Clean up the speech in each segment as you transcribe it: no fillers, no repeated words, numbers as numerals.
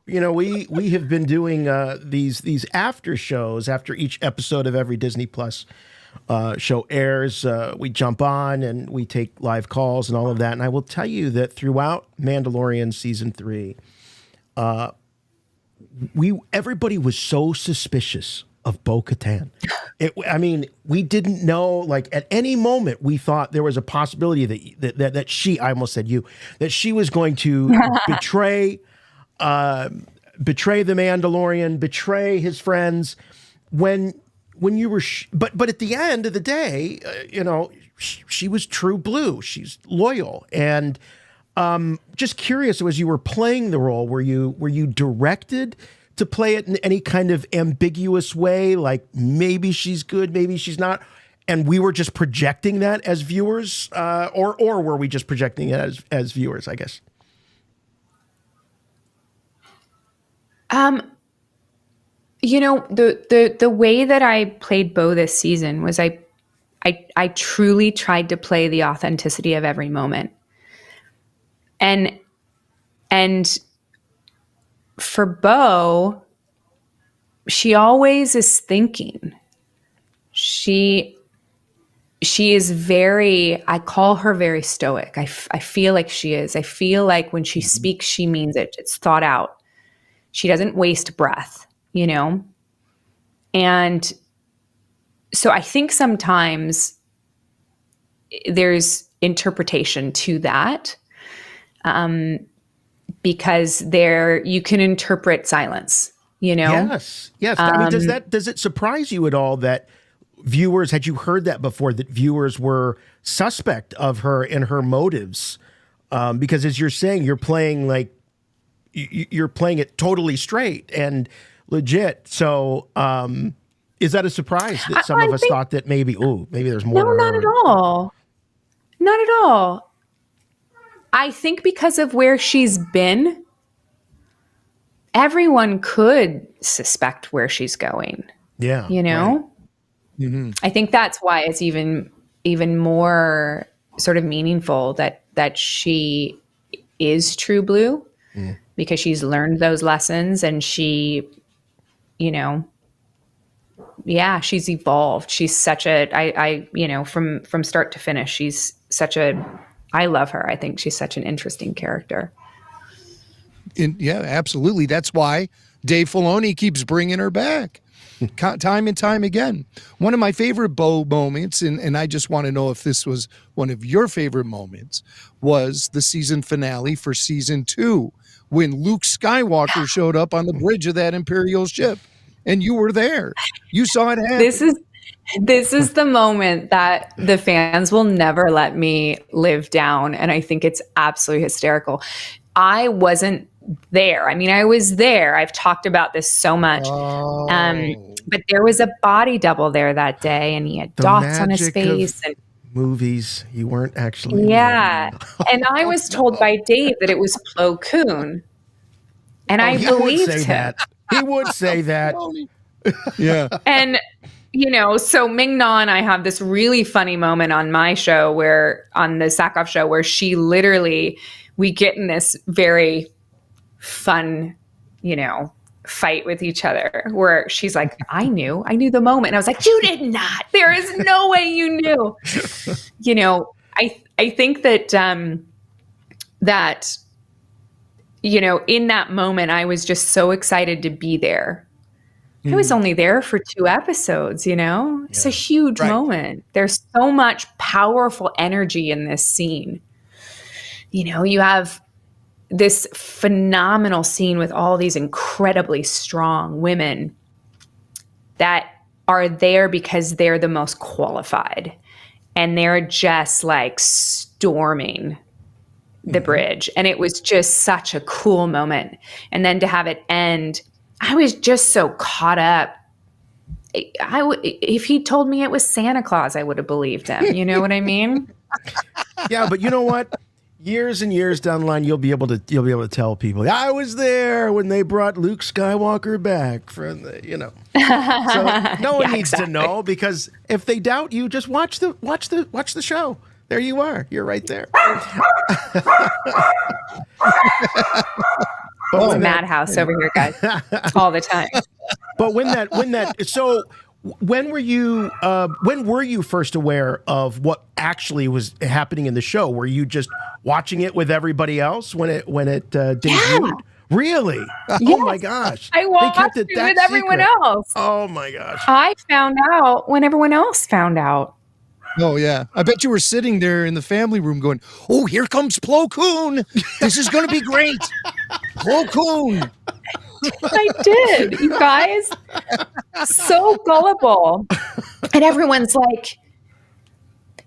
we have been doing these after shows after each episode of every Disney Plus show airs. We jump on and we take live calls and all of that. And I will tell you that throughout Mandalorian season 3, everybody was so suspicious of Bo Katan. We didn't know, like, at any moment we thought there was a possibility that she, I almost said you, that she was going to betray the Mandalorian, betray his friends. When you were, but at the end of the day, she was true blue. She's loyal. And just curious, as you were playing the role, were you directed to play it in any kind of ambiguous way, like maybe she's good, maybe she's not, and we were just projecting that as viewers, or were we just projecting it as viewers, I guess? The way that I played Bo this season was I truly tried to play the authenticity of every moment. And for Bo, she always is thinking. She is very, I call her very stoic. I feel like she is. I feel like when she speaks, she means it. It's thought out. She doesn't waste breath, And so I think sometimes there's interpretation to that. Because you can interpret silence, Yes. Does it surprise you at all that viewers, had you heard that before, that viewers were suspect of her and her motives? Because as you're saying, you're playing it totally straight and legit. So, is that a surprise that some of us thought that maybe there's more? No, not at all. Not at all. I think because of where she's been, everyone could suspect where she's going. Yeah. Right. Mm-hmm. I think that's why it's even more sort of meaningful that she is true blue, because she's learned those lessons and she, she's evolved. She's such from start to finish, she's I love her. I think she's such an interesting character. Yeah, absolutely. That's why Dave Filoni keeps bringing her back time and time again. One of my favorite Bo moments, and I just want to know if this was one of your favorite moments, was the season finale for season 2, when Luke Skywalker showed up on the bridge of that Imperial ship, and you were there. You saw it happen. This is the moment that the fans will never let me live down. And I think it's absolutely hysterical. I wasn't there. I was there. I've talked about this so much. But there was a body double there that day, and he had dots on his face. And movies, you weren't actually. Yeah. And I was told by Dave that it was Plo Koon. And I believed him. He would say that. Yeah. And so Ming-Na and I have this really funny moment on my show on the Sackhoff show, where she literally, we get in this very fun, fight with each other, where she's like, I knew the moment. And I was like, you did not. There is no way you knew. I think that, in that moment, I was just so excited to be there. I was only there for 2 episodes, It's a huge moment. There's so much powerful energy in this scene. You have this phenomenal scene with all these incredibly strong women that are there because they're the most qualified. And they're just like storming the bridge. And it was just such a cool moment. And then to have it end, I was just so caught up. If he told me it was Santa Claus, I would have believed him. You know what I mean? Yeah, but you know what? Years and years down the line, you'll be able to tell people, I was there when they brought Luke Skywalker back from the, So no one needs to know, because if they doubt you, just watch the show. There you are. You're right there. It's a madhouse over here, guys, all the time. But so when were you first aware of what actually was happening in the show? Were you just watching it with everybody else when it debuted? Yeah. Really? Yes. Oh my gosh. I watched it with everyone else. Oh my gosh. I found out when everyone else found out. Oh yeah. I bet you were sitting there in the family room going, "Oh, here comes Plo Koon. This is going to be great." Plo Koon. I did, you guys. So gullible. And everyone's like,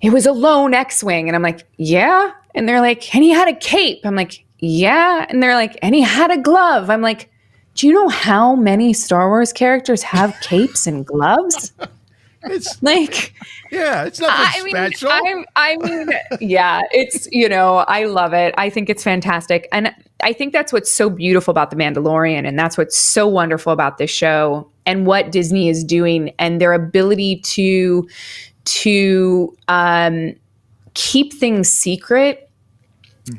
"It was a lone X-Wing." And I'm like, "Yeah." And they're like, "And he had a cape." I'm like, "Yeah." And they're like, "And he had a glove." I'm like, "Do you know how many Star Wars characters have capes and gloves?" It's like, yeah, it's nothing special. I mean, yeah, it's, I love it. I think it's fantastic. And I think that's what's so beautiful about The Mandalorian. And that's what's so wonderful about this show and what Disney is doing and their ability to keep things secret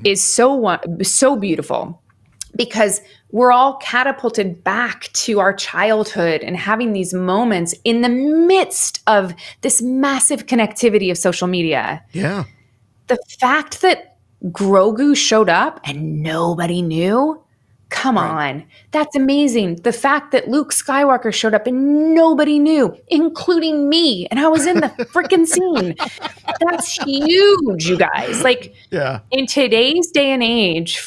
is so beautiful, because we're all catapulted back to our childhood and having these moments in the midst of this massive connectivity of social media. Yeah. The fact that Grogu showed up and nobody knew, come on, that's amazing. The fact that Luke Skywalker showed up and nobody knew, including me, and I was in the freaking scene. That's huge, you guys. Like, in today's day and age,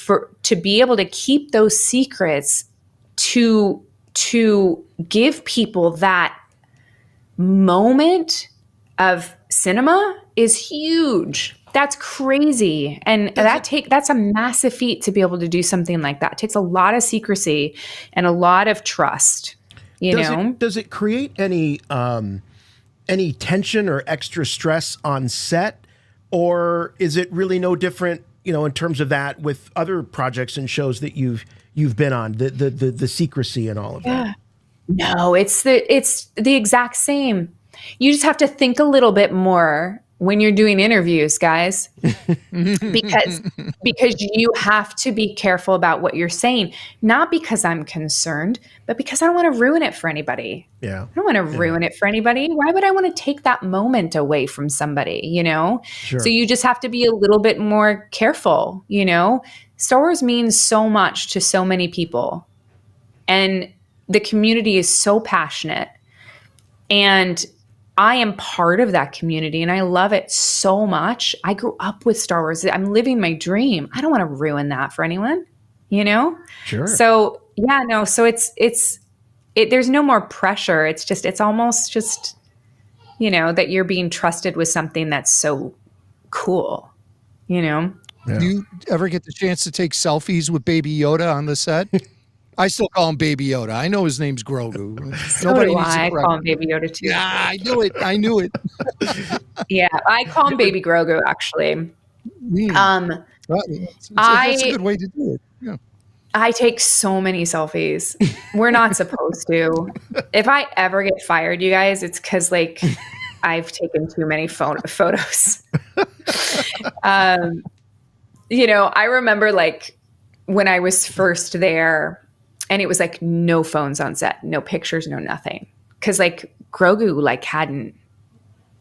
to be able to keep those secrets, to give people that moment of cinema is huge. That's crazy. And that's a massive feat to be able to do something like that. It takes a lot of secrecy and a lot of trust, Does it create any tension or extra stress on set, or is it really no different, in terms of that with other projects and shows that you've been on, the secrecy and all of that? No, it's the exact same. You just have to think a little bit more when you're doing interviews, guys, because you have to be careful about what you're saying, not because I'm concerned, but because I don't want to ruin it for anybody. Yeah. I don't want to ruin it for anybody. Why would I want to take that moment away from somebody, Sure. So you just have to be a little bit more careful, Star Wars means so much to so many people, and the community is so passionate, and I am part of that community and I love it so much. I grew up with Star Wars. I'm living my dream. I don't want to ruin that for anyone, Sure. So so there's no more pressure. It's almost just, that you're being trusted with something that's so cool, Yeah. Do you ever get the chance to take selfies with Baby Yoda on the set? I still call him Baby Yoda. I know his name's Grogu. I call him Baby Yoda too. Yeah, I knew it. Yeah, I call him Baby Grogu, actually. That's a good way to do it. Yeah. I take so many selfies. We're not supposed to. If I ever get fired, you guys, it's because I've taken too many photos. I remember when I was first there, and it was no phones on set, no pictures, no nothing. Because Grogu hadn't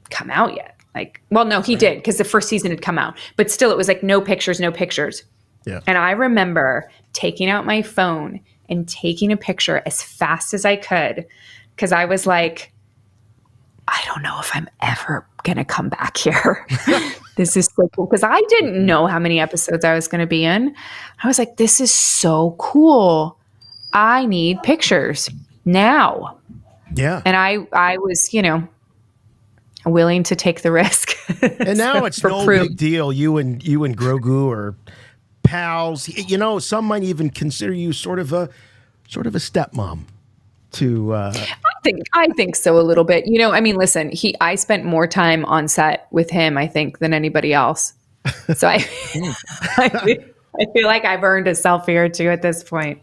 come out yet. No, he did, because the first season had come out. But still, it was no pictures, no pictures. Yeah. And I remember taking out my phone and taking a picture as fast as I could, because I was like, I don't know if I'm ever going to come back here. This is so cool. Because I didn't know how many episodes I was going to be in. I was like, this is so cool. I need pictures now. Yeah. And I was, willing to take the risk. And now it's no big deal. You and Grogu are pals. Some might even consider you sort of a stepmom to I think so a little bit. Listen, I spent more time on set with him, I think, than anybody else. So I feel like I've earned a selfie or two at this point.